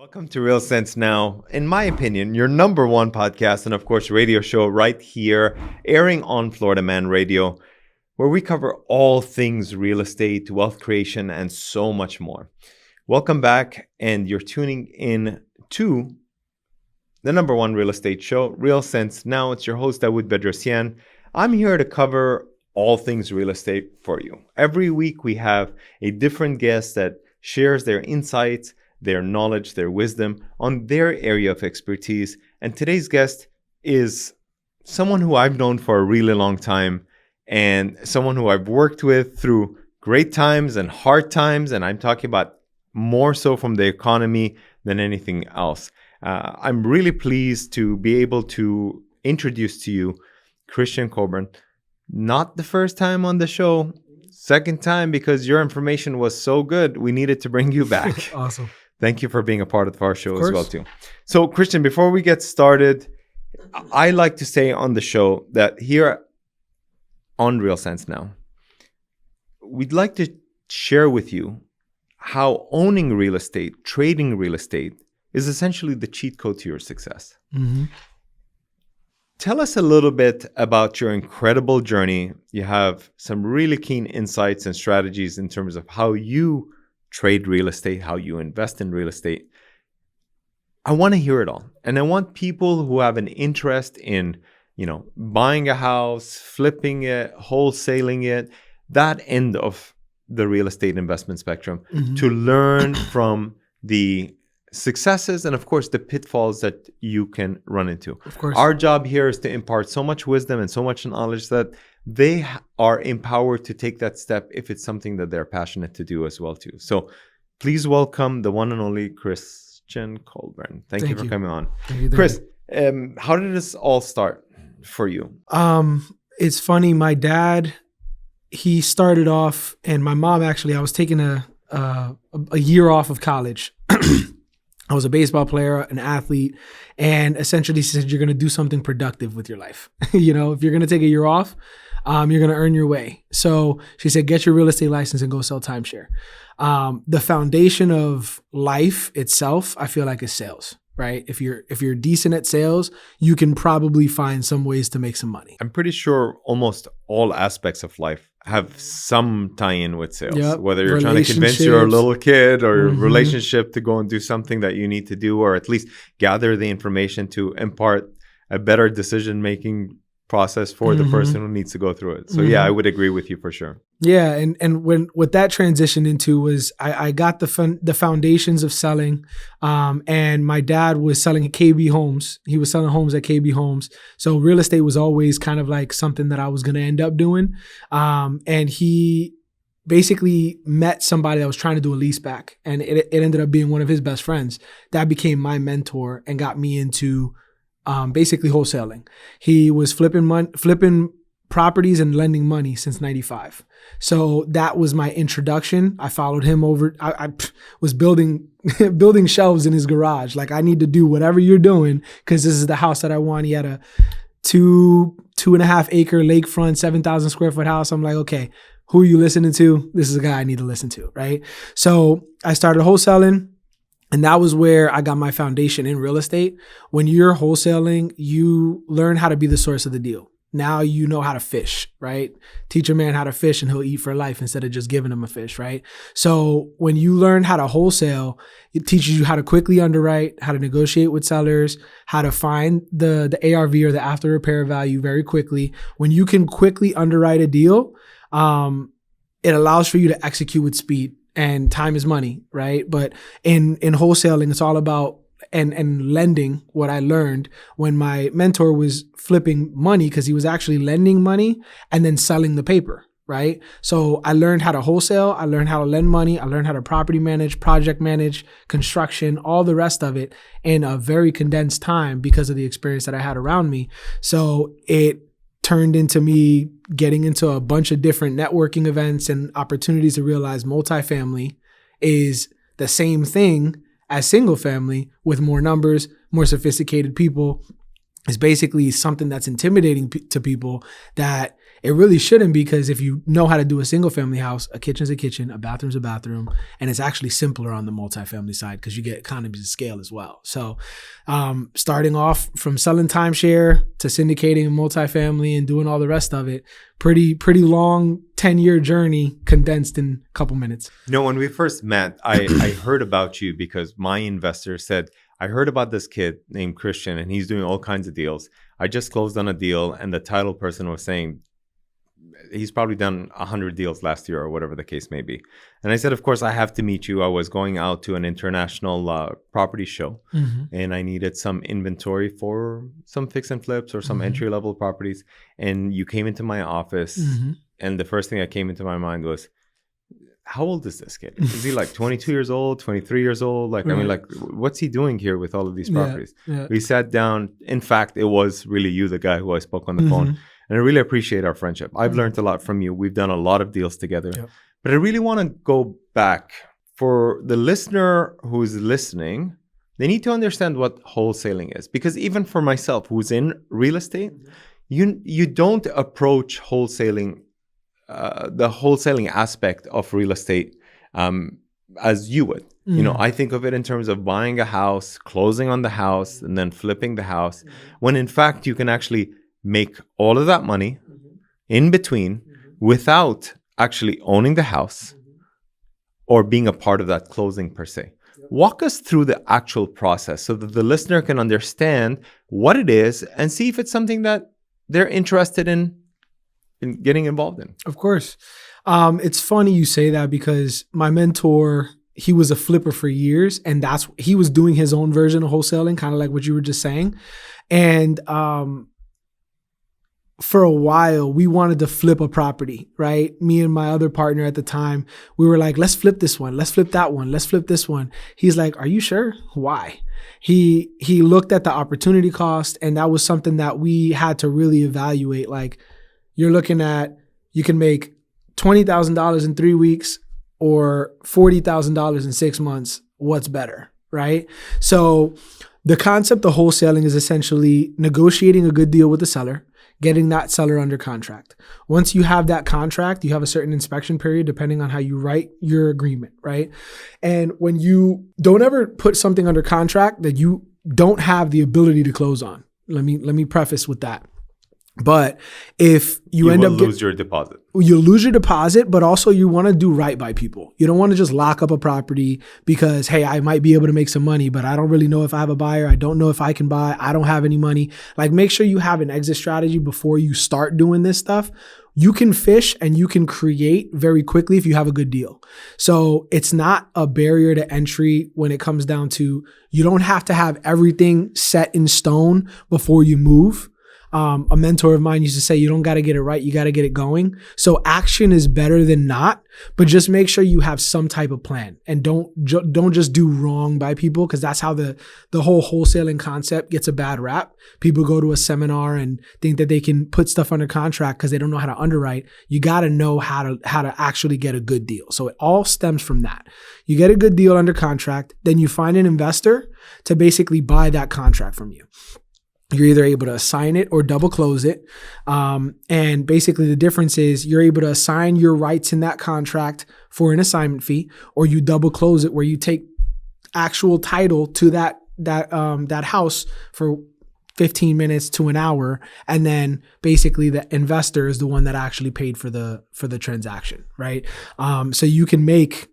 Welcome to Real Sense Now. In my opinion, your number one podcast and, of course, radio show right here, airing on Florida Man Radio, where we cover all things real estate, wealth creation, and so much more. Welcome back, and you're tuning in to the number one real estate show, Real Sense Now. It's your host, Dawood Bedrosian. I'm here to cover all things real estate for you. Every week, we have a different guest that shares their insights, their knowledge, their wisdom on their area of expertise. And today's guest is someone who I've known for a really long time and someone who I've worked with through great times and hard times. And I'm talking about more so from the economy than anything else. I'm really pleased to be able to introduce to you Christian Coburn. Not the first time on the show, second time, because your information was so good, we needed to bring you back. Awesome. Thank you for being a part of our show as well, too. So, Christian, before we get started, I like to say on the show that here on Real Sense Now, we'd like to share with you how owning real estate, trading real estate, is essentially the cheat code to your success. Mm-hmm. Tell us a little bit about your incredible journey. You have some really keen insights and strategies in terms of how you trade real estate, how you invest in real estate. I want to hear it all. And I want people who have an interest in, buying a house, flipping it, wholesaling it, that end of the real estate investment spectrum, to learn from the successes and, of course, the pitfalls that you can run into. Of course. Our job here is to impart so much wisdom and so much knowledge that they are empowered to take that step if it's something that they're passionate to do as well, too. So please welcome the one and only Christian Coburn. Thank you for coming on. Chris, how did this all start for you? It's funny. My dad, he started off, and my mom, actually, I was taking a year off of college. I was a baseball player, an athlete, and essentially she said, you're going to do something productive with your life. If you're going to take a year off, you're going to earn your way. So she said, get your real estate license and go sell timeshare. The foundation of life itself, I feel like, is sales, right? If you're decent at sales, you can probably find some ways to make some money. I'm pretty sure almost all aspects of life have some tie-in with sales. Yep. Whether you're trying to convince your little kid or your relationship to go and do something that you need to do, or at least gather the information to impart a better decision-making process for the person who needs to go through it. So yeah, I would agree with you for sure. Yeah, and what that transitioned into was I got the foundations of selling, and my dad was selling at KB Homes. He was selling homes at KB Homes. So real estate was always kind of like something that I was going to end up doing. And he basically met somebody that was trying to do a lease back, and it ended up being one of his best friends. That became my mentor and got me into basically wholesaling. He was flipping properties and lending money since 95. So that was my introduction. I followed him over. I was building shelves in his garage. Like, I need to do whatever you're doing because this is the house that I want. He had a 2.5 acre lakefront, 7,000 square foot house. I'm like, okay, who are you listening to? This is a guy I need to listen to, right? So I started wholesaling. And that was where I got my foundation in real estate. When you're wholesaling, you learn how to be the source of the deal. Now you know how to fish, right? Teach a man how to fish and he'll eat for life instead of just giving him a fish, right? So when you learn how to wholesale, it teaches you how to quickly underwrite, how to negotiate with sellers, how to find the ARV or the after repair value very quickly. When you can quickly underwrite a deal, it allows for you to execute with speed. And time is money, right? But in wholesaling, it's all about and lending. What I learned when my mentor was flipping money, because he was actually lending money and then selling the paper, right? So I learned how to wholesale. I learned how to lend money. I learned how to property manage, project manage, construction, all the rest of it in a very condensed time because of the experience that I had around me. So it turned into me getting into a bunch of different networking events and opportunities to realize multifamily is the same thing as single family with more numbers, more sophisticated people. It's basically something that's intimidating to people that It really shouldn't, because if you know how to do a single family house, a kitchen's a kitchen, a bathroom's a bathroom, and it's actually simpler on the multifamily side because you get economies of scale as well. So starting off from selling timeshare to syndicating multifamily and doing all the rest of it, pretty long 10-year journey condensed in a couple minutes. When we first met, I heard about you because my investor said, I heard about this kid named Christian and he's doing all kinds of deals. I just closed on a deal and the title person was saying he's probably done 100 deals last year or whatever the case may be. And I said, of course, I have to meet you. I was going out to an international property show and I needed some inventory for some fix and flips or some entry-level properties. And you came into my office and the first thing that came into my mind was, how old is this kid? Is he like 22 years old, 23 years old? Like, I mean, like, what's he doing here with all of these properties? We sat down. In fact, it was really you, the guy who I spoke on the phone. And I really appreciate our friendship. I've learned a lot from you. We've done a lot of deals together. But I really want to go back. For the listener who's listening, they need to understand what wholesaling is. Because even for myself, who's in real estate, you don't approach wholesaling the wholesaling aspect of real estate as you would. I think of it in terms of buying a house, closing on the house, and then flipping the house, when in fact you can actually make all of that money in between without actually owning the house or being a part of that closing per se. Walk us through the actual process so that the listener can understand what it is and see if it's something that they're interested in getting involved in. Of course. It's funny you say that because my mentor, he was a flipper for years, and he was doing his own version of wholesaling, kind of like what you were just saying. And for a while, we wanted to flip a property, right? Me and my other partner at the time, we were like, let's flip this one. Let's flip that one. Let's flip this one. He's like, are you sure? Why? He looked at the opportunity cost, and that was something that we had to really evaluate. Like, you're looking at, you can make $20,000 in 3 weeks or $40,000 in 6 months. What's better, right? So the concept of wholesaling is essentially negotiating a good deal with the seller, getting that seller under contract. Once you have that contract, you have a certain inspection period depending on how you write your agreement, right? And when you don't ever put something under contract that you don't have the ability to close on. Let me preface with that. But if you end up lose your deposit, you lose your deposit, but also you want to do right by people. You don't want to just lock up a property because, hey, I might be able to make some money, but I don't really know if I have a buyer. I don't know if I can buy. I don't have any money. Like, make sure you have an exit strategy before you start doing this stuff. You can fish and you can create very quickly if you have a good deal. So it's not a barrier to entry when it comes down to, you don't have to have everything set in stone before you move. A mentor of mine used to say, you don't got to get it right. You got to get it going. So action is better than not, but just make sure you have some type of plan and don't just do wrong by people. Cause that's how the whole wholesaling concept gets a bad rap. People go to a seminar and think that they can put stuff under contract cause they don't know how to underwrite. You got to know how to actually get a good deal. So it all stems from that. You get a good deal under contract, then you find an investor to basically buy that contract from you. You're either able to assign it or double close it. And basically the difference is you're able to assign your rights in that contract for an assignment fee, or you double close it where you take actual title to that house for 15 minutes to an hour. And then basically the investor is the one that actually paid for the transaction, right? So you can make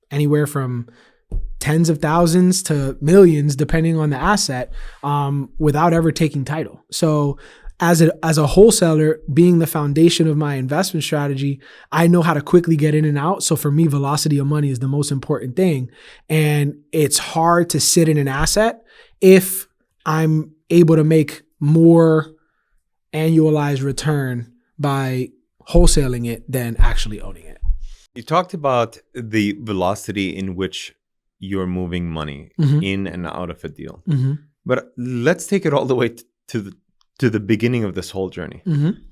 anywhere from tens of thousands to millions, depending on the asset, without ever taking title. So as a wholesaler, being the foundation of my investment strategy, I know how to quickly get in and out. So for me, velocity of money is the most important thing. And it's hard to sit in an asset if I'm able to make more annualized return by wholesaling it than actually owning it. You talked about the velocity in which you're moving money in and out of a deal. But let's take it all the way to the beginning of this whole journey.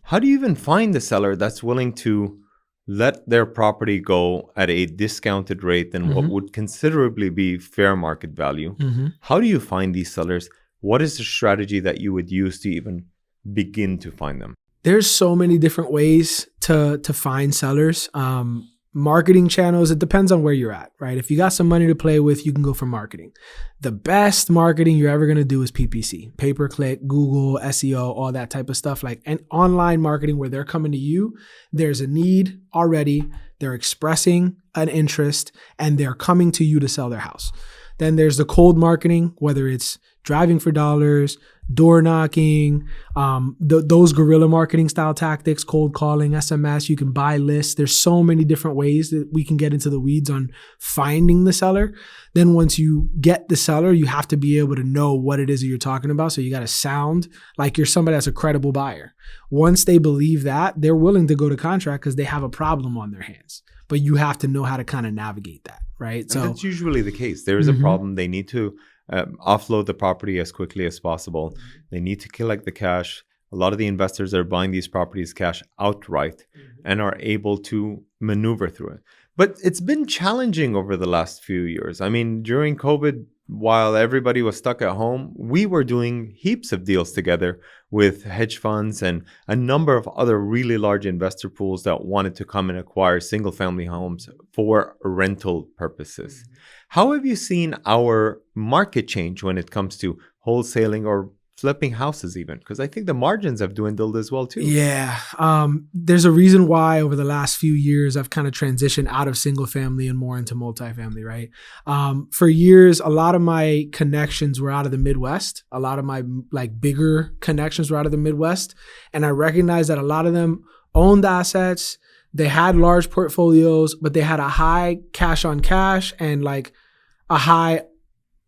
How do you even find the seller that's willing to let their property go at a discounted rate than what would considerably be fair market value? How do you find these sellers? What is the strategy that you would use to even begin to find them? There's so many different ways to find sellers. Marketing channels, it depends on where you're at, right? If you got some money to play with, you can go for marketing. The best marketing you're ever going to do is PPC, pay-per-click, Google, SEO, all that type of stuff. Like an online marketing where they're coming to you, there's a need already, they're expressing an interest, and they're coming to you to sell their house. Then there's the cold marketing, whether it's driving for dollars, door knocking, those guerrilla marketing style tactics, cold calling, SMS, you can buy lists. There's so many different ways that we can get into the weeds on finding the seller. Then once you get the seller, you have to be able to know what it is that you're talking about. So you got to sound like you're somebody that's a credible buyer. Once they believe that, they're willing to go to contract because they have a problem on their hands. But you have to know how to kind of navigate that, right? And that's usually the case. There is a problem. They need to offload the property as quickly as possible. They need to collect the cash. A lot of the investors are buying these properties cash outright and are able to maneuver through it. But it's been challenging over the last few years. I mean, during COVID, while everybody was stuck at home, we were doing heaps of deals together with hedge funds and a number of other really large investor pools that wanted to come and acquire single family homes for rental purposes. How have you seen our market change when it comes to wholesaling or flipping houses even? Because I think the margins have dwindled as well too. Yeah. There's a reason why over the last few years, I've kind of transitioned out of single family and more into multifamily, right? For years, a lot of my connections were out of the Midwest. A lot of my like bigger connections were out of the Midwest. And I recognized that a lot of them owned assets. They had large portfolios, but they had a high cash on cash and like a high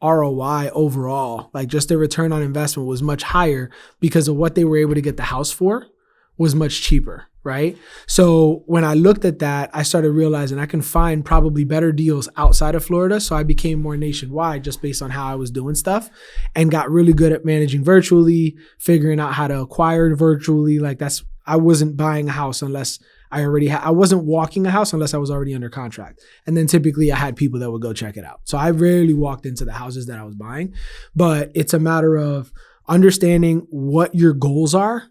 ROI overall. Like just their return on investment was much higher because of what they were able to get the house for was much cheaper, right? So when I looked at that, I started realizing I can find probably better deals outside of Florida. So I became more nationwide just based on how I was doing stuff and got really good at managing virtually, figuring out how to acquire virtually. Like I wasn't buying a house unless I wasn't walking a house unless I was already under contract. And then typically I had people that would go check it out. So I rarely walked into the houses that I was buying, but it's a matter of understanding what your goals are,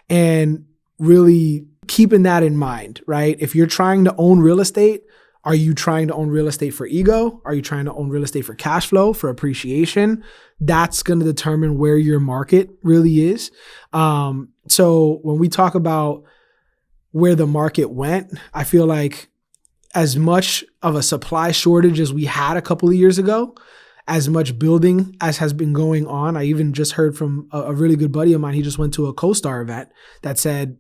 and really keeping that in mind, right? If you're trying to own real estate, are you trying to own real estate for ego? Are you trying to own real estate for cash flow, for appreciation? That's going to determine where your market really is. So when we talk about where the market went, I feel like as much of a supply shortage as we had a couple of years ago, as much building as has been going on. I even just heard from a really good buddy of mine. He just went to a CoStar event that said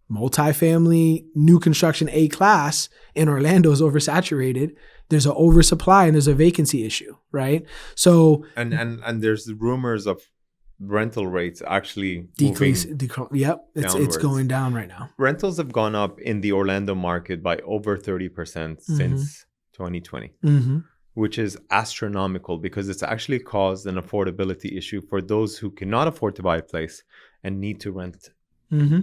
multifamily, new construction A-class in Orlando is oversaturated. There's an oversupply and there's a vacancy issue, right? So and there's rumors of rental rates actually decrease. Yep, it's going down right now. Rentals have gone up in the Orlando market by over 30% since 2020, which is astronomical because it's actually caused an affordability issue for those who cannot afford to buy a place and need to rent.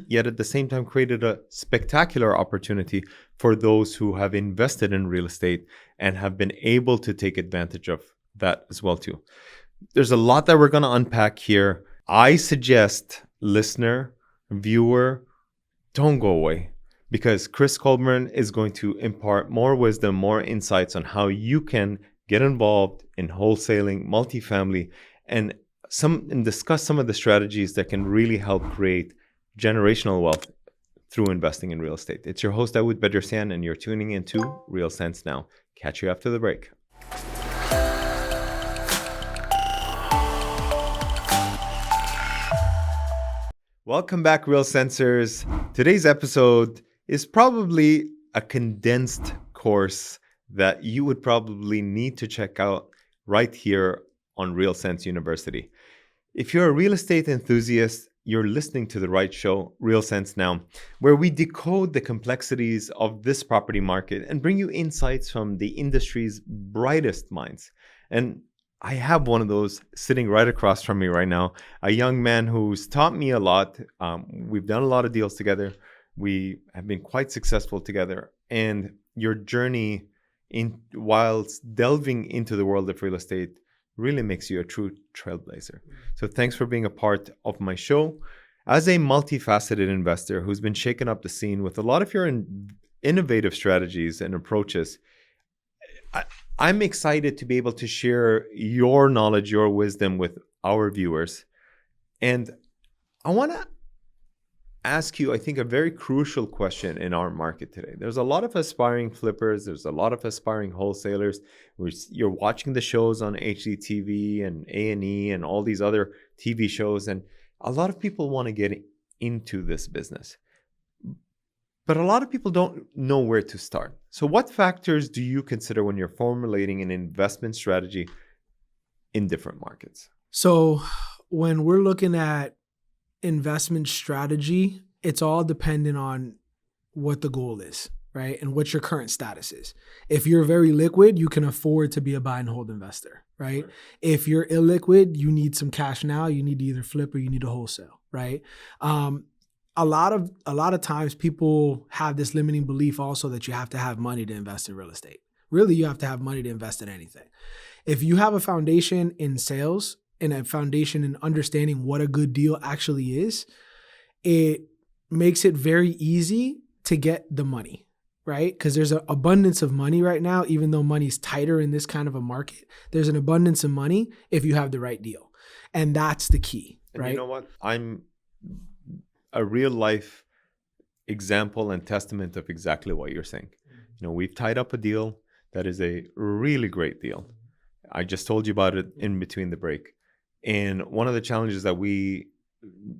Yet at the same time created a spectacular opportunity for those who have invested in real estate and have been able to take advantage of that as well too. There's a lot that we're going to unpack here. I suggest, listener, viewer, don't go away because Chris Coburn is going to impart more wisdom, more insights on how you can get involved in wholesaling, multifamily, and discuss some of the strategies that can really help create generational wealth through investing in real estate. It's your host, Dawood Bedrosian, and you're tuning into Real Sense Now. Catch you after the break. Welcome back, Real Sensors. Today's episode is probably a condensed course that you would probably need to check out right here on Real Sense University. If you're a real estate enthusiast, you're listening to the right show, Real Sense Now, where we decode the complexities of this property market and bring you insights from the industry's brightest minds. And I have one of those sitting right across from me right now, a young man who's taught me a lot. We've done a lot of deals together. We have been quite successful together. And your journey whilst delving into the world of real estate really makes you a true trailblazer. So thanks for being a part of my show. As a multifaceted investor who's been shaking up the scene with a lot of your innovative strategies and approaches, I'm excited to be able to share your knowledge, your wisdom with our viewers. And I want to ask you, I think, a very crucial question in our market today. There's a lot of aspiring flippers. There's a lot of aspiring wholesalers. You're watching the shows on HGTV and A&E and all these other TV shows. And a lot of people want to get into this business. But a lot of people don't know where to start. So what factors do you consider when you're formulating an investment strategy in different markets? So when we're looking at investment strategy, it's all dependent on what the goal is, right? And what your current status is. If you're very liquid, you can afford to be a buy and hold investor, right? If you're illiquid, you need some cash now, you need to either flip or you need to wholesale, right? A lot of times people have this limiting belief also that you have to have money to invest in real estate. Really, you have to have money to invest in anything. If you have a foundation in sales and a foundation in understanding what a good deal actually is, it makes it very easy to get the money, right? Because there's an abundance of money right now, even though money's tighter in this kind of a market. There's an abundance of money if you have the right deal. And that's the key, right? And you know what? I'm a real life example and testament of exactly what you're saying. You know, we've tied up a deal that is a really great deal. I just told you about it in between the break. And one of the challenges that we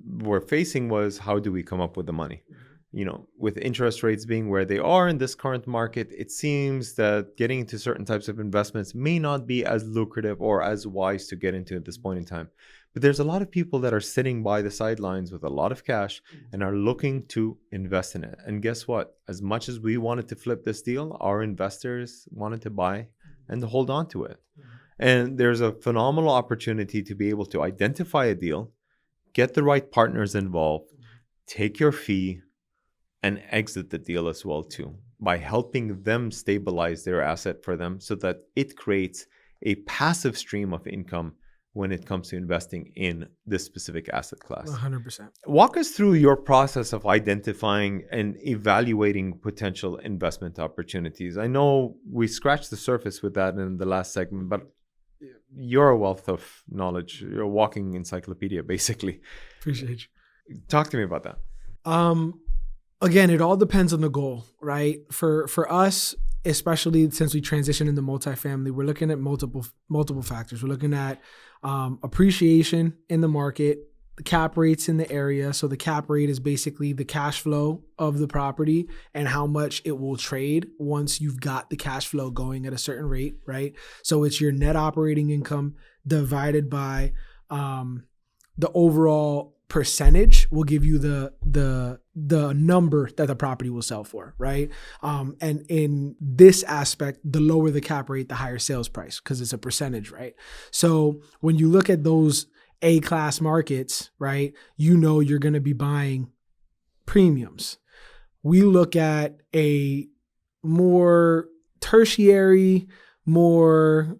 were facing was, how do we come up with the money? You know, with interest rates being where they are in this current market, it seems that getting into certain types of investments may not be as lucrative or as wise to get into at this point in time. But there's a lot of people that are sitting by the sidelines with a lot of cash and are looking to invest in it. And guess what? As much as we wanted to flip this deal, our investors wanted to buy and to hold on to it. And there's a phenomenal opportunity to be able to identify a deal, get the right partners involved, take your fee, and exit the deal as well too, by helping them stabilize their asset for them so that it creates a passive stream of income when it comes to investing in this specific asset class. 100%. Walk us through your process of identifying and evaluating potential investment opportunities. I know we scratched the surface with that in the last segment, but you're a wealth of knowledge. You're a walking encyclopedia, basically. Appreciate you. Talk to me about that. Again, it all depends on the goal, right? For us, especially since we transitioned into multifamily, we're looking at multiple factors. We're looking at appreciation in the market, the cap rates in the area. So the cap rate is basically the cash flow of the property and how much it will trade once you've got the cash flow going at a certain rate, right? So it's your net operating income divided by the overall percentage will give you the number that the property will sell for, right? And in this aspect, the lower the cap rate, the higher sales price, because it's a percentage, right? So when you look at those A-class markets, right, you know you're going to be buying premiums. We look at a more tertiary, more,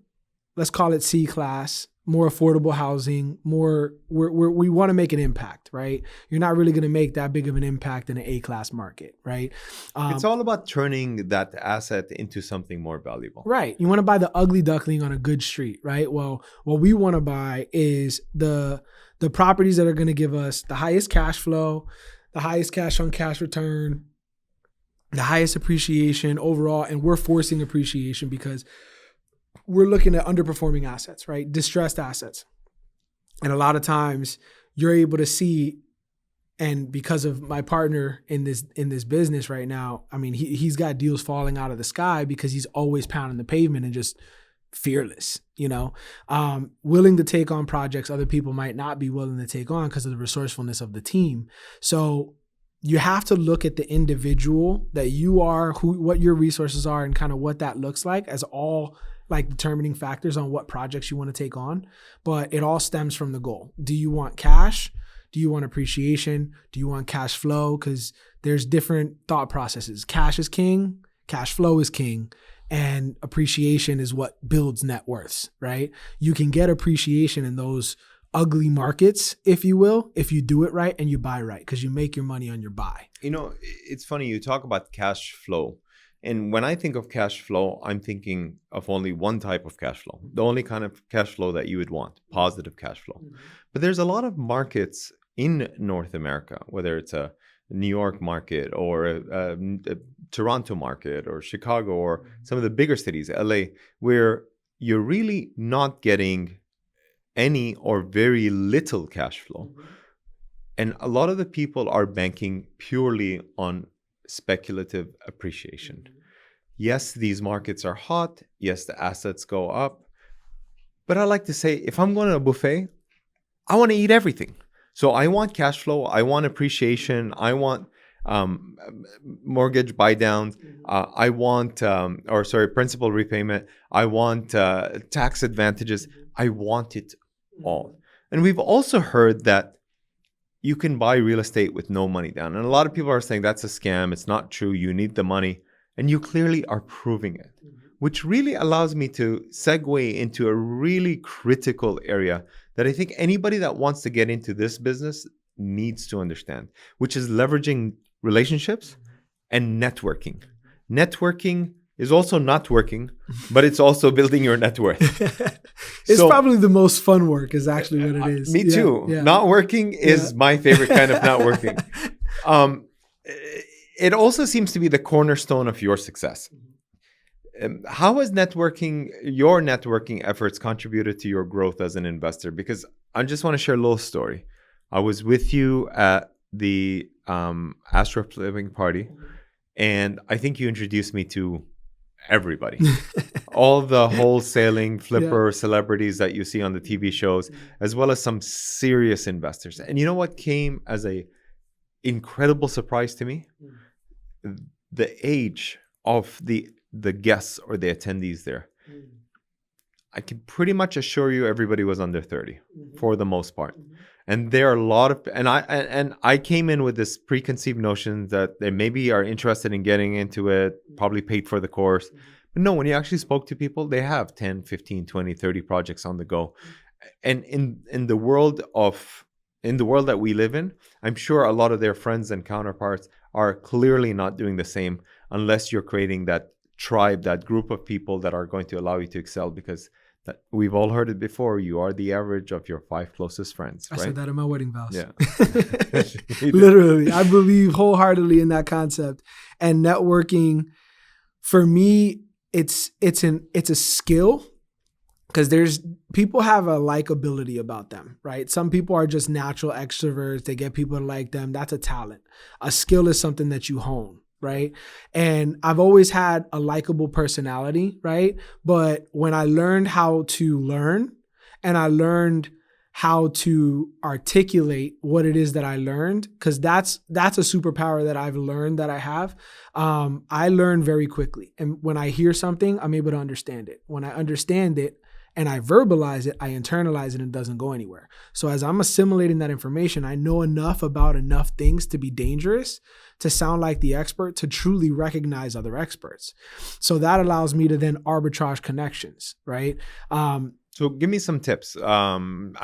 let's call it C-class, more affordable housing, we want to make an impact, right? You're not really going to make that big of an impact in an A-class market, right? It's all about turning that asset into something more valuable. Right. You want to buy the ugly duckling on a good street, right? Well, what we want to buy is the properties that are going to give us the highest cash flow, the highest cash on cash return, the highest appreciation overall, and we're forcing appreciation because we're looking at underperforming assets, right? Distressed assets. And a lot of times you're able to see, and because of my partner in this business right now, I mean, he's got deals falling out of the sky because he's always pounding the pavement and just fearless, you know, willing to take on projects other people might not be willing to take on because of the resourcefulness of the team. So you have to look at the individual that you are, what your resources are, and kind of what that looks like as all like determining factors on what projects you want to take on. But it all stems from the goal. Do you want cash? Do you want appreciation? Do you want cash flow? Because there's different thought processes. Cash is king, cash flow is king, and appreciation is what builds net worths, right? You can get appreciation in those ugly markets, if you will, if you do it right and you buy right, because you make your money on your buy. It's funny, you talk about cash flow. And when I think of cash flow, I'm thinking of only one type of cash flow, the only kind of cash flow that you would want, positive cash flow. But there's a lot of markets in North America, whether it's a New York market or a Toronto market or Chicago or some of the bigger cities, LA, where you're really not getting any or very little cash flow. And a lot of the people are banking purely on speculative appreciation. Yes, these markets are hot. Yes, the assets go up. But I like to say, if I'm going to a buffet, I want to eat everything. So I want cash flow. I want appreciation. I want mortgage buy downs. I want, principal repayment. I want tax advantages. I want it all. And we've also heard that you can buy real estate with no money down. And a lot of people are saying that's a scam. It's not true. You need the money. And you clearly are proving it, which really allows me to segue into a really critical area that I think anybody that wants to get into this business needs to understand, which is leveraging relationships and networking. Networking is also not working, but it's also building your net worth. It's probably the most fun work is actually what it is. Me too. Yeah. Not working is my favorite kind of not working. It also seems to be the cornerstone of your success. How has your networking efforts contributed to your growth as an investor? Because I just want to share a little story. I was with you at the Astro Flipping party, and I think you introduced me to everybody. All the wholesaling flipper celebrities that you see on the TV shows, as well as some serious investors. And you know what came as a incredible surprise to me? The age of the guests or the attendees there. I can pretty much assure you everybody was under 30 for the most part. And there are a lot of, and I came in with this preconceived notion that they maybe are interested in getting into it, probably paid for the course. But no, when you actually spoke to people, they have 10, 15, 20, 30 projects on the go. And in the world that we live in, I'm sure a lot of their friends and counterparts are clearly not doing the same unless you're creating that tribe, that group of people that are going to allow you to excel, because we've all heard it before. You are the average of your 5 closest friends, right? I said that in my wedding vows. Yeah. Literally. I believe wholeheartedly in that concept. And networking, for me, it's a skill, because people have a likability about them, right? Some people are just natural extroverts. They get people to like them. That's a talent. A skill is something that you hone, right? And I've always had a likable personality, right? But when I learned how to learn, and I learned how to articulate what it is that I learned, because that's a superpower that I've learned that I have. I learn very quickly. And when I hear something, I'm able to understand it. When I understand it and I verbalize it, I internalize it, and it doesn't go anywhere. So as I'm assimilating that information, I know enough about enough things to be dangerous, to sound like the expert, to truly recognize other experts. So that allows me to then arbitrage connections, right? So give me some tips. I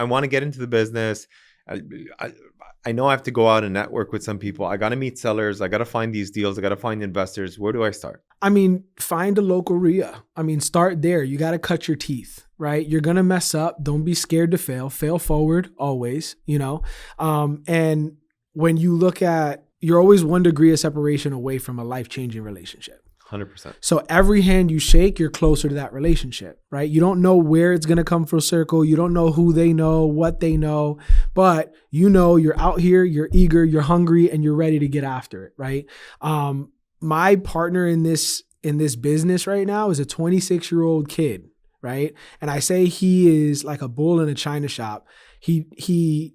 want to get into the business. I know I have to go out and network with some people. I got to meet sellers. I got to find these deals. I got to find investors. Where do I start? I mean, find a local RIA. Start there. You got to cut your teeth, right? You're going to mess up. Don't be scared to fail. Fail forward always, and when you look at, you're always 1 degree of separation away from a life-changing relationship. 100%. So every hand you shake, you're closer to that relationship, right? You don't know where it's going to come full circle. You don't know who they know, what they know, but you're out here, you're eager, you're hungry, and you're ready to get after it, right? My partner in this business right now is a 26-year-old kid, right? And I say he is like a bull in a china shop. He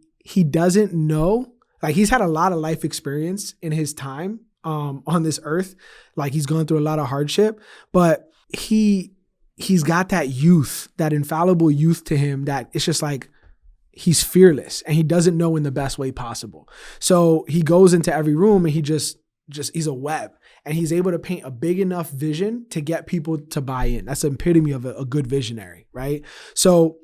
doesn't know, like, he's had a lot of life experience in his time on this earth. Like, he's gone through a lot of hardship, but he's got that youth, that infallible youth to him, that it's just like, he's fearless and he doesn't know in the best way possible. So he goes into every room and he just he's a web, and he's able to paint a big enough vision to get people to buy in. That's the epitome of a good visionary, right? So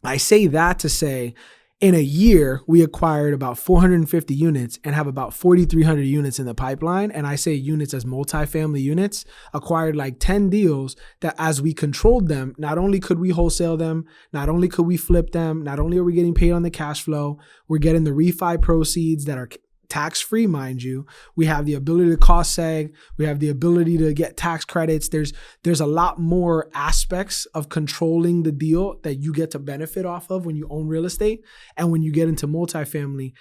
I say that to say, In a year, we acquired about 450 units and have about 4,300 units in the pipeline. And I say units as multifamily units, acquired like 10 deals that as we controlled them, not only could we wholesale them, not only could we flip them, not only are we getting paid on the cash flow, we're getting the refi proceeds that are tax-free, mind you. We have the ability to cost seg. We have the ability to get tax credits. There's a lot more aspects of controlling the deal that you get to benefit off of when you own real estate. And when you get into multifamily,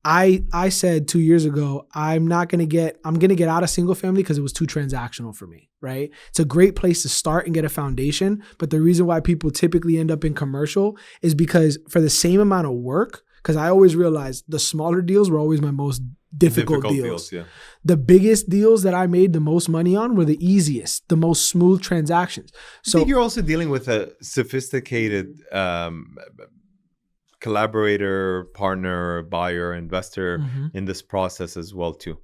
I said 2 years ago, I'm going to get out of single family because it was too transactional for me, right? It's a great place to start and get a foundation. But the reason why people typically end up in commercial is because for the same amount of work, because I always realized the smaller deals were always my most difficult deals. Yeah. The biggest deals that I made the most money on were the easiest, the most smooth transactions. So I think you're also dealing with a sophisticated collaborator, partner, buyer, investor in this process as well too.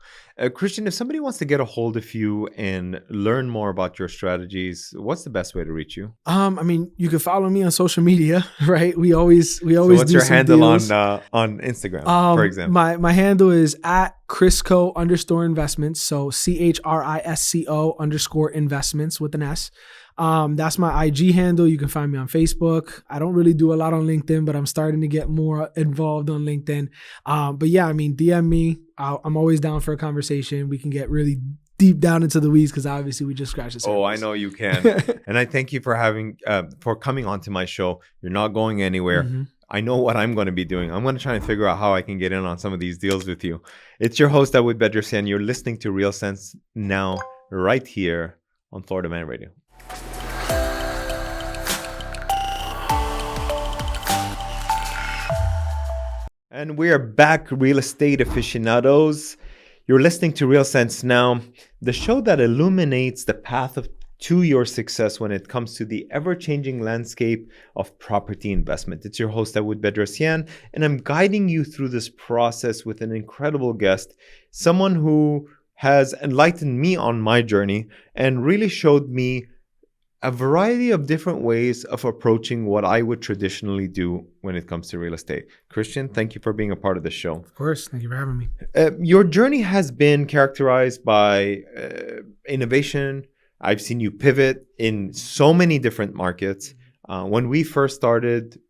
Christian, if somebody wants to get a hold of you and learn more about your strategies, what's the best way to reach you? I mean, you can follow me on social media, right? We always So what's do your some handle deals. on Instagram, for example? My handle is at Chrisco_investments. So CHRISCO_investments with an S. That's my IG handle. You can find me on Facebook. I don't really do a lot on LinkedIn, but I'm starting to get more involved on LinkedIn. But yeah, I mean, DM me. I'm always down for a conversation. We can get really deep down into the weeds because obviously we just scratched the surface. Oh, I know you can. And I thank you for coming onto my show. You're not going anywhere. I know what I'm going to be doing. I'm going to try and figure out how I can get in on some of these deals with you. It's your host, Dawood Bedrosian. You're listening to Real Sense now, right here on Florida Man Radio. And we are back, real estate aficionados. You're listening to Real Sense Now, the show that illuminates the path to your success when it comes to the ever-changing landscape of property investment. It's your host, Dawood Bedrosian, and I'm guiding you through this process with an incredible guest, someone who has enlightened me on my journey and really showed me a variety of different ways of approaching what I would traditionally do when it comes to real estate. Christian, thank you for being a part of the show. Of course. Thank you for having me. Your journey has been characterized by innovation. I've seen you pivot in so many different markets. When we first started,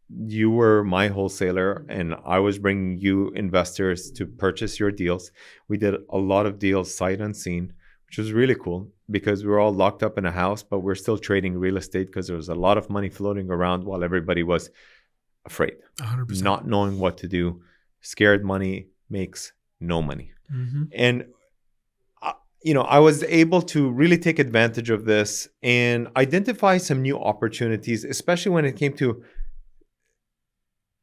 you were my wholesaler and I was bringing you investors to purchase your deals. We did a lot of deals sight unseen, which was really cool because we were all locked up in a house, but we're still trading real estate because there was a lot of money floating around while everybody was afraid, 100%. not knowing what to do. Scared money makes no money. And I was able to really take advantage of this and identify some new opportunities, especially when it came to,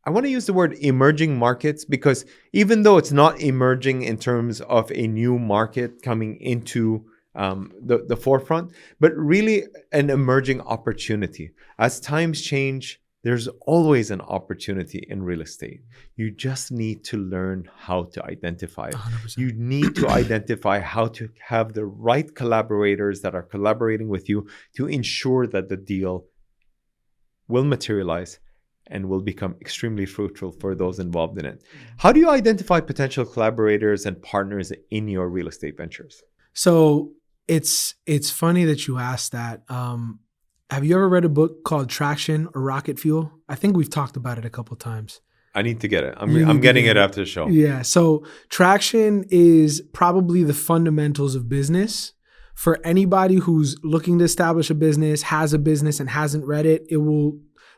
I want to use the word emerging markets, because even though it's not emerging in terms of a new market coming into the forefront, but really an emerging opportunity. As times change, there's always an opportunity in real estate. You just need to learn how to identify it. 100%. You need to identify how to have the right collaborators that are collaborating with you to ensure that the deal will materialize and will become extremely fruitful for those involved in it. How do you identify potential collaborators and partners in your real estate ventures? So it's funny that you asked that. Have you ever read a book called Traction or Rocket Fuel? I think we've talked about it a couple of times. I need to get it. I'm getting it after the show. Yeah. So Traction is probably the fundamentals of business. For anybody who's looking to establish a business, has a business and hasn't read it,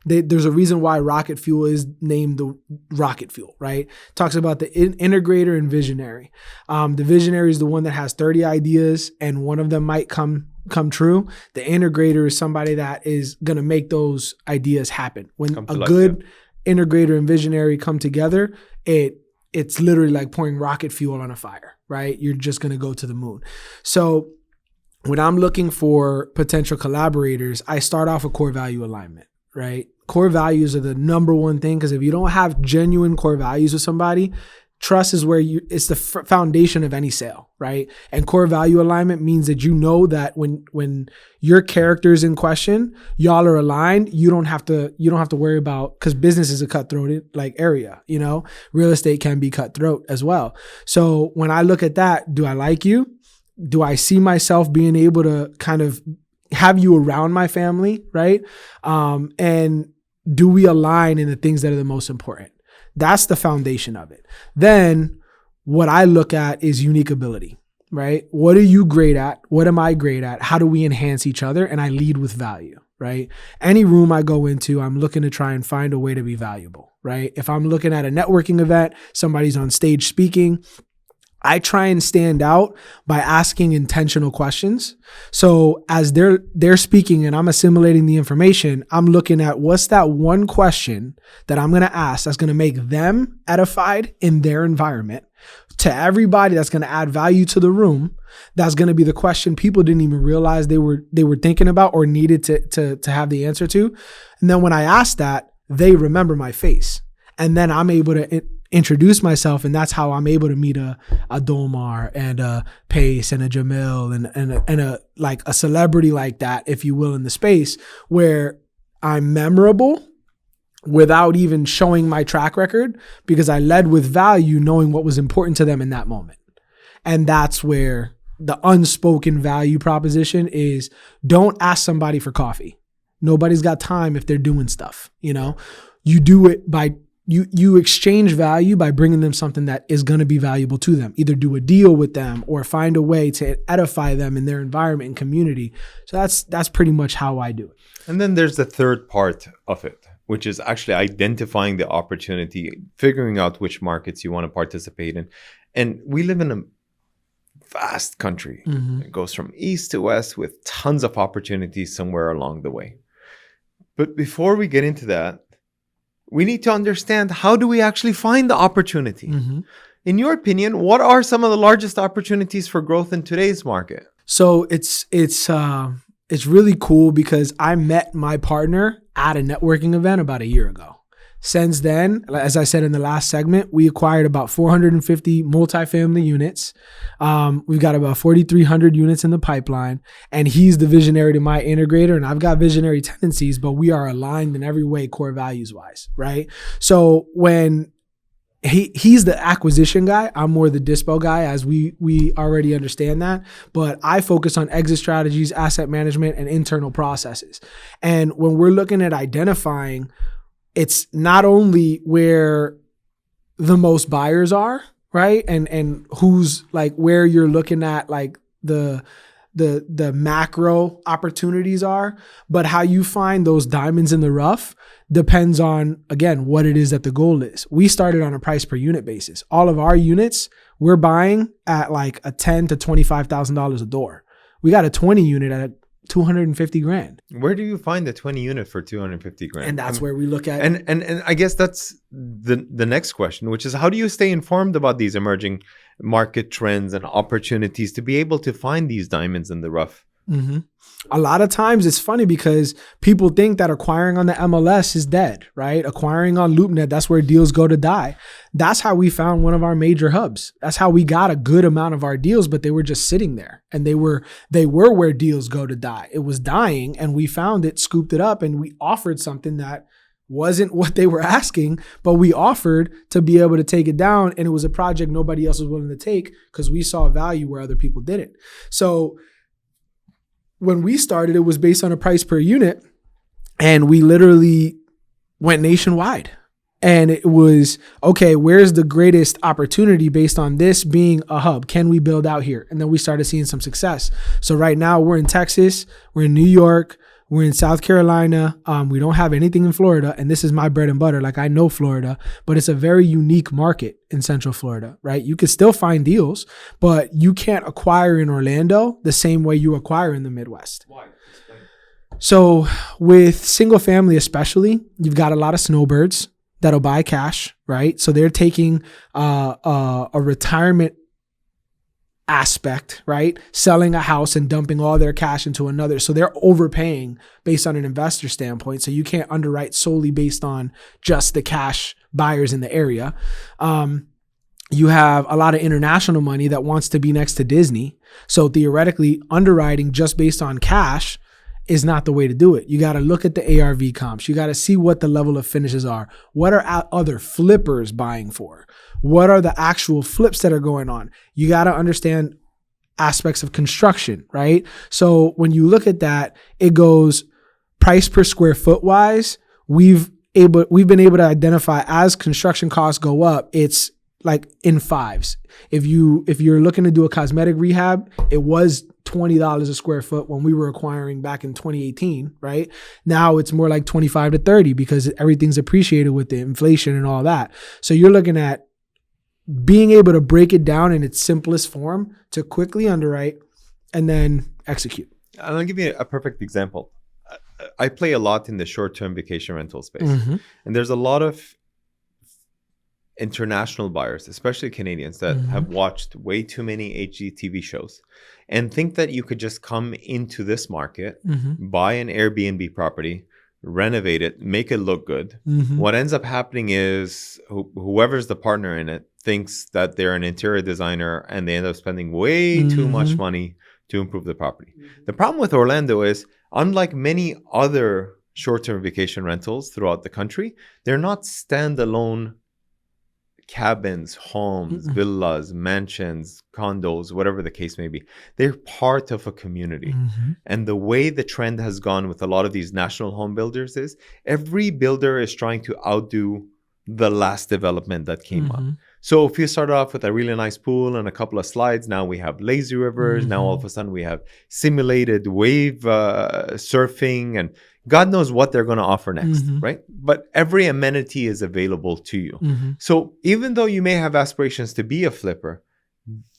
there's a reason why Rocket Fuel is named the Rocket Fuel, right? Talks about the integrator and visionary. The visionary is the one that has 30 ideas and one of them might come true. The integrator is somebody that is going to make those ideas happen. When a good integrator and visionary come together, it's literally like pouring rocket fuel on a fire, right? You're just going to go to the moon. So when I'm looking for potential collaborators, I start off with core value alignment. Right? Core values are the number one thing, because if you don't have genuine core values with somebody, Trust is where it's the foundation of any sale, right? And core value alignment means that you know that when your character is in question, y'all are aligned. You don't have to worry about, because business is a cutthroat like area, you know. Real estate can be cutthroat as well. So when I look at that, do I like you? Do I see myself being able to kind of have you around my family, right? And do we align in the things that are the most important? That's the foundation of it. Then what I look at is unique ability, right? What are you great at? What am I great at? How do we enhance each other? And I lead with value, right? Any room I go into, I'm looking to try and find a way to be valuable, right? If I'm looking at a networking event, somebody's on stage speaking, I try and stand out by asking intentional questions. So as they're speaking and I'm assimilating the information, I'm looking at what's that one question that I'm going to ask that's going to make them edified in their environment. To everybody, that's going to add value to the room. That's going to be the question people didn't even realize they were thinking about or needed to have the answer to. And then when I ask that, they remember my face. And then I'm able to introduce myself, and that's how I'm able to meet a Domar and a Pace and a Jamil and a like a celebrity like that, if you will, in the space where I'm memorable without even showing my track record, because I led with value, knowing what was important to them in that moment. And that's where the unspoken value proposition is: don't ask somebody for coffee. Nobody's got time if they're doing stuff, you know. You do it by you exchange value by bringing them something that is going to be valuable to them. Either do a deal with them or find a way to edify them in their environment and community. So that's pretty much how I do it. And then there's the third part of it, which is actually identifying the opportunity, figuring out which markets you want to participate in. And we live in a vast country. Mm-hmm. It goes from east to west with tons of opportunities somewhere along the way. But before we get into that, we need to understand, how do we actually find the opportunity? Mm-hmm. In your opinion, what are some of the largest opportunities for growth in today's market? So it's really cool because I met my partner at a networking event about a year ago. Since then, as I said in the last segment, we acquired about 450 multifamily units. We've got about 4,300 units in the pipeline, and he's the visionary to my integrator, and I've got visionary tendencies, but we are aligned in every way, core values wise, right? So when he's the acquisition guy, I'm more the dispo guy, as we already understand that, but I focus on exit strategies, asset management, and internal processes. And when we're looking at identifying, it's not only where the most buyers are, right? And who's like where you're looking at like the macro opportunities are, but how you find those diamonds in the rough depends on, again, what it is that the goal is. We started on a price per unit basis. All of our units, we're buying at like a $10,000 to $25,000 a door. We got a 20 unit at $250,000. Where do you find the 20 unit for $250,000? And that's where we look at. And I guess that's the next question, which is, how do you stay informed about these emerging market trends and opportunities to be able to find these diamonds in the rough? Mm-hmm. A lot of times it's funny because people think that acquiring on the MLS is dead, right? Acquiring on LoopNet, that's where deals go to die. That's how we found one of our major hubs. That's how we got a good amount of our deals, but they were just sitting there, and they were where deals go to die. It was dying, and we found it, scooped it up, and we offered something that wasn't what they were asking, but we offered to be able to take it down. And it was a project nobody else was willing to take because we saw value where other people didn't. So when we started, it was based on a price per unit, and we literally went nationwide. And it was, okay, where's the greatest opportunity based on this being a hub? Can we build out here? And then we started seeing some success. So right now we're in Texas, we're in New York, we're in South Carolina. We don't have anything in Florida, and this is my bread and butter. Like, I know Florida, but it's a very unique market in Central Florida, right? You can still find deals, but you can't acquire in Orlando the same way you acquire in the Midwest. Why? So with single family especially, you've got a lot of snowbirds that'll buy cash, right? So they're taking a retirement aspect, right? Selling a house and dumping all their cash into another. So they're overpaying based on an investor standpoint. So you can't underwrite solely based on just the cash buyers in the area. You have a lot of international money that wants to be next to Disney. So theoretically, underwriting just based on cash is not the way to do it. You got to look at the ARV comps. You got to see what the level of finishes are. What are other flippers buying for? What are the actual flips that are going on? You got to understand aspects of construction, right? So when you look at that, it goes price per square foot wise. We've been able to identify as construction costs go up, it's like in fives. If you're looking to do a cosmetic rehab, it was $20 a square foot when we were acquiring back in 2018, right? Now it's more like 25 to 30 because everything's appreciated with the inflation and all that. So you're looking at being able to break it down in its simplest form to quickly underwrite and then execute. I'll give you a perfect example. I play a lot in the short-term vacation rental space. And there's a lot of international buyers, especially Canadians, that have watched way too many HGTV shows and think that you could just come into this market, buy an Airbnb property, renovate it, make it look good. What ends up happening is whoever's the partner in it thinks that they're an interior designer and they end up spending way too much money to improve the property. The problem with Orlando is, unlike many other short-term vacation rentals throughout the country, they're not standalone cabins, homes, villas, mansions, condos, whatever the case may be. They're part of a community. And the way the trend has gone with a lot of these national home builders is every builder is trying to outdo the last development that came up. So if you start off with a really nice pool and a couple of slides, now we have lazy rivers. Now all of a sudden we have simulated wave surfing, and God knows what they're going to offer next, right? But every amenity is available to you. So even though you may have aspirations to be a flipper,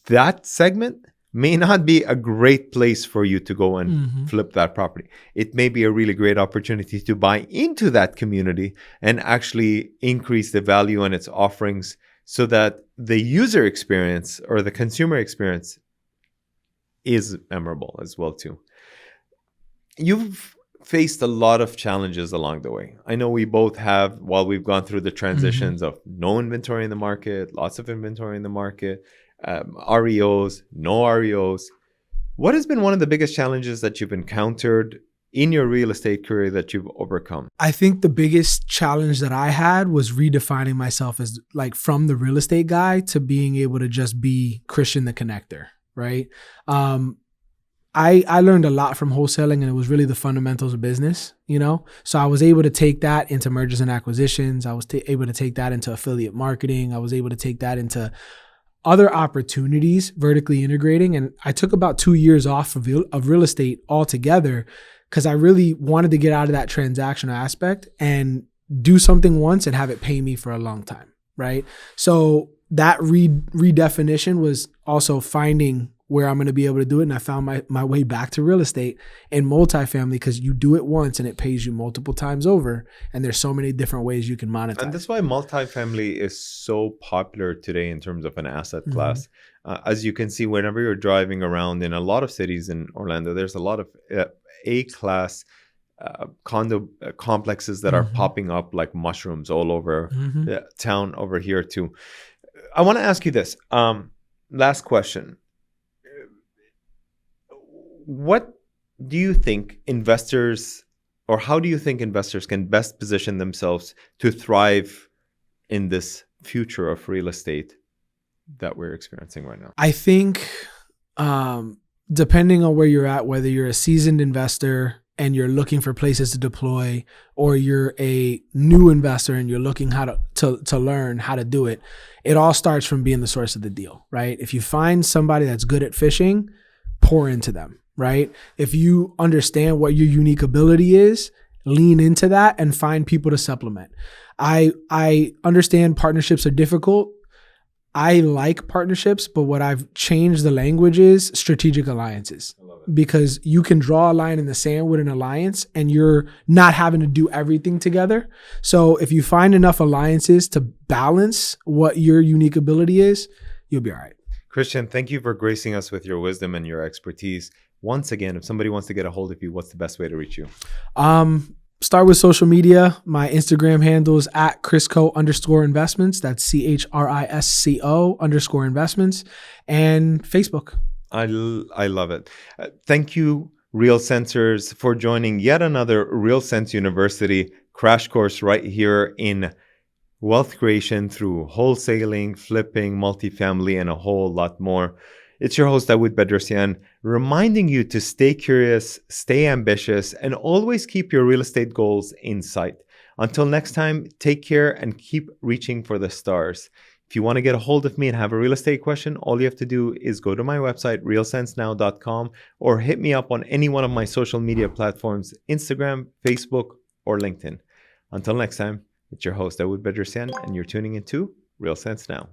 that segment may not be a great place for you to go and flip that property. It may be a really great opportunity to buy into that community and actually increase the value and its offerings so that the user experience or the consumer experience is memorable as well too. You've faced a lot of challenges along the way. I know we both have, while we've gone through the transitions of no inventory in the market, lots of inventory in the market, REOs, no REOs. What has been one of the biggest challenges that you've encountered in your real estate career that you've overcome? I think the biggest challenge that I had was redefining myself as like from the real estate guy to being able to just be Christian the connector, right? I learned a lot from wholesaling, and it was really the fundamentals of business, you know? So I was able to take that into mergers and acquisitions. I was able to take that into affiliate marketing. I was able to take that into other opportunities, vertically integrating. And I took about 2 years off of real estate altogether because I really wanted to get out of that transactional aspect and do something once and have it pay me for a long time, right? So that redefinition was also finding where I'm going to be able to do it. And I found my way back to real estate and multifamily, because you do it once and it pays you multiple times over. And there's so many different ways you can monetize. And that's why multifamily is so popular today in terms of an asset class. As you can see, whenever you're driving around in a lot of cities in Orlando, there's a lot of A-class condo complexes that are popping up like mushrooms all over the town over here too. I want to ask you this. Last question. What do you think investors, or how do you think investors can best position themselves to thrive in this future of real estate that we're experiencing right now? I think depending on where you're at, whether you're a seasoned investor and you're looking for places to deploy, or you're a new investor and you're looking how to learn how to do it, it all starts from being the source of the deal, right? If you find somebody that's good at fishing, pour into them, right? If you understand what your unique ability is, lean into that and find people to supplement. I understand partnerships are difficult. I like partnerships, but what I've changed the language is strategic alliances, because you can draw a line in the sand with an alliance and you're not having to do everything together. So if you find enough alliances to balance what your unique ability is, you'll be all right. Christian, thank you for gracing us with your wisdom and your expertise. Once again, if somebody wants to get a hold of you, what's the best way to reach you? Start with social media. My Instagram handle is at Crisco_investments. That's CHRISCO_investments. And Facebook. I love it. Thank you, Real Sensors, for joining yet another Real Sense University crash course right here in wealth creation through wholesaling, flipping, multifamily, and a whole lot more. It's your host, Dawood Bedrosian, reminding you to stay curious, stay ambitious, and always keep your real estate goals in sight. Until next time, take care and keep reaching for the stars. If you want to get a hold of me and have a real estate question, all you have to do is go to my website, realsensenow.com, or hit me up on any one of my social media platforms, Instagram, Facebook, or LinkedIn. Until next time, it's your host, Dawood Bedrosian, and you're tuning into Real Sense Now.